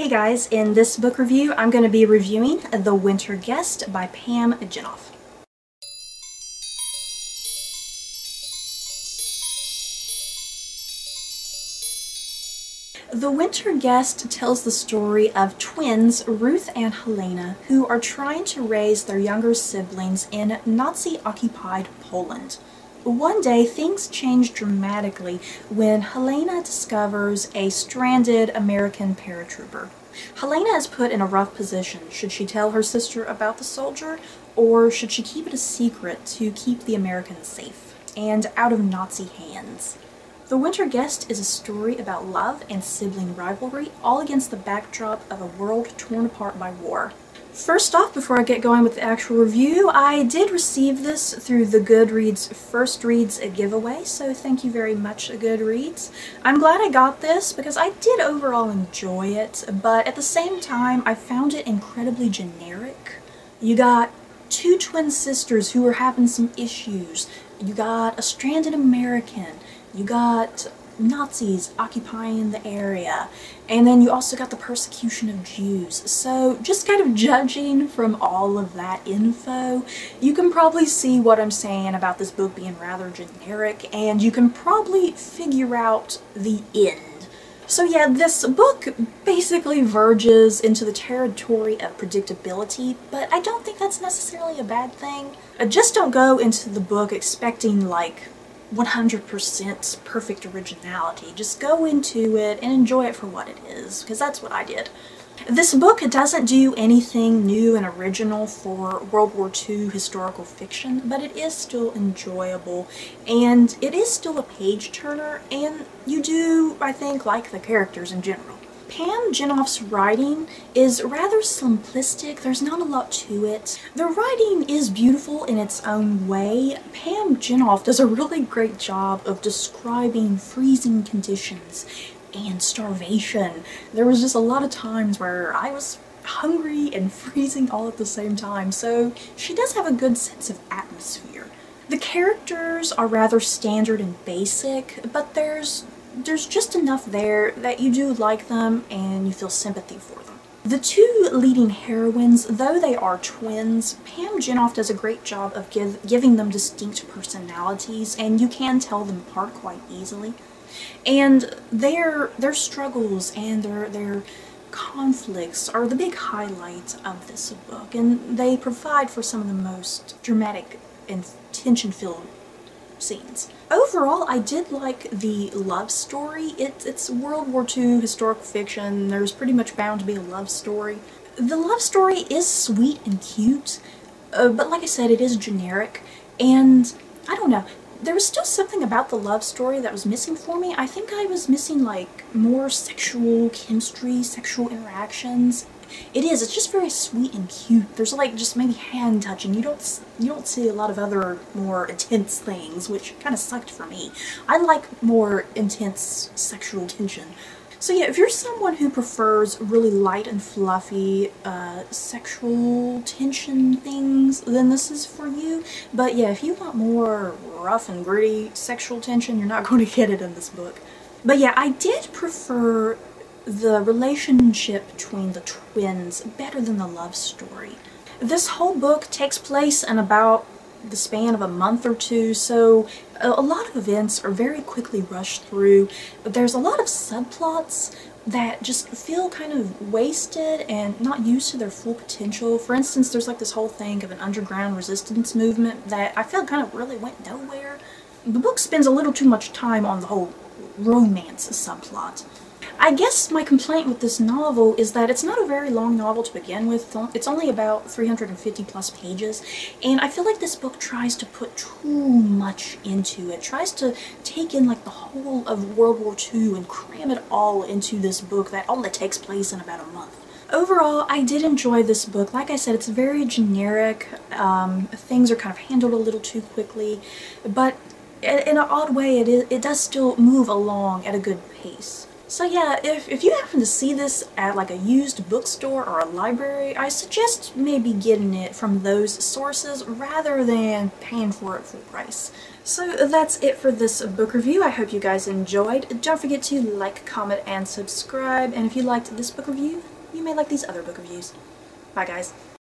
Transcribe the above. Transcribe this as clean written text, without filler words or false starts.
Hey guys, in this book review I'm going to be reviewing The Winter Guest by Pam Jenoff. The Winter Guest tells the story of twins Ruth and Helena who are trying to raise their younger siblings in Nazi-occupied Poland. One day, things change dramatically when Helena discovers a stranded American paratrooper. Helena is put in a rough position. Should she tell her sister about the soldier, or should she keep it a secret to keep the Americans safe and out of Nazi hands? The Winter Guest is a story about love and sibling rivalry, all against the backdrop of a world torn apart by war. First off, before I get going with the actual review, I did receive this through the Goodreads First Reads giveaway, so thank you very much, Goodreads. I'm glad I got this because I did overall enjoy it, but at the same time I found it incredibly generic. You got two twin sisters who were having some issues, you got a stranded American, you got Nazis occupying the area, and then you also got the persecution of Jews. So just kind of judging from all of that info, you can probably see what I'm saying about this book being rather generic, and you can probably figure out the end. So yeah, this book basically verges into the territory of predictability, but I don't think that's necessarily a bad thing. Just don't go into the book expecting like 100% perfect originality. Just go into it and enjoy it for what it is, because that's what I did. This book doesn't do anything new and original for World War II historical fiction, but it is still enjoyable, and it is still a page-turner, and you do, I think, like the characters in general. Pam Jenoff's writing is rather simplistic. There's not a lot to it. The writing is beautiful in its own way. Pam Jenoff does a really great job of describing freezing conditions and starvation. There was just a lot of times where I was hungry and freezing all at the same time, so she does have a good sense of atmosphere. The characters are rather standard and basic, but there's just enough there that you do like them and you feel sympathy for them. The two leading heroines, though they are twins, Pam Jenoff does a great job of giving them distinct personalities, and you can tell them apart quite easily. And their struggles and their conflicts are the big highlight of this book, and they provide for some of the most dramatic and tension-filled scenes. Overall, I did like the love story. It's World War II historical fiction. There's pretty much bound to be a love story. The love story is sweet and cute, but like I said, it is generic, and I don't know. There was still something about the love story that was missing for me. I think I was missing like more sexual chemistry, sexual interactions. It's just very sweet and cute. There's like just maybe hand touching. You don't see a lot of other more intense things, which kind of sucked for me. I like more intense sexual tension. So yeah, if you're someone who prefers really light and fluffy sexual tension things, then this is for you. But yeah, if you want more rough and gritty sexual tension, you're not going to get it in this book. But yeah, I did prefer the relationship between the twins better than the love story. This whole book takes place in about the span of a month or two, so a lot of events are very quickly rushed through. There's a lot of subplots that just feel kind of wasted and not used to their full potential. For instance, there's like this whole thing of an underground resistance movement that I felt kind of really went nowhere. The book spends a little too much time on the whole romance subplot. I guess my complaint with this novel is that it's not a very long novel to begin with. It's only about 350 plus pages, and I feel like this book tries to put too much into it. Tries to take in like the whole of World War II and cram it all into this book that only takes place in about a month. Overall, I did enjoy this book. Like I said, it's very generic. Things are kind of handled a little too quickly, but in an odd way, it does still move along at a good pace. So yeah, if you happen to see this at like a used bookstore or a library, I suggest maybe getting it from those sources rather than paying for it full price. So that's it for this book review. I hope you guys enjoyed. Don't forget to like, comment, and subscribe. And if you liked this book review, you may like these other book reviews. Bye guys.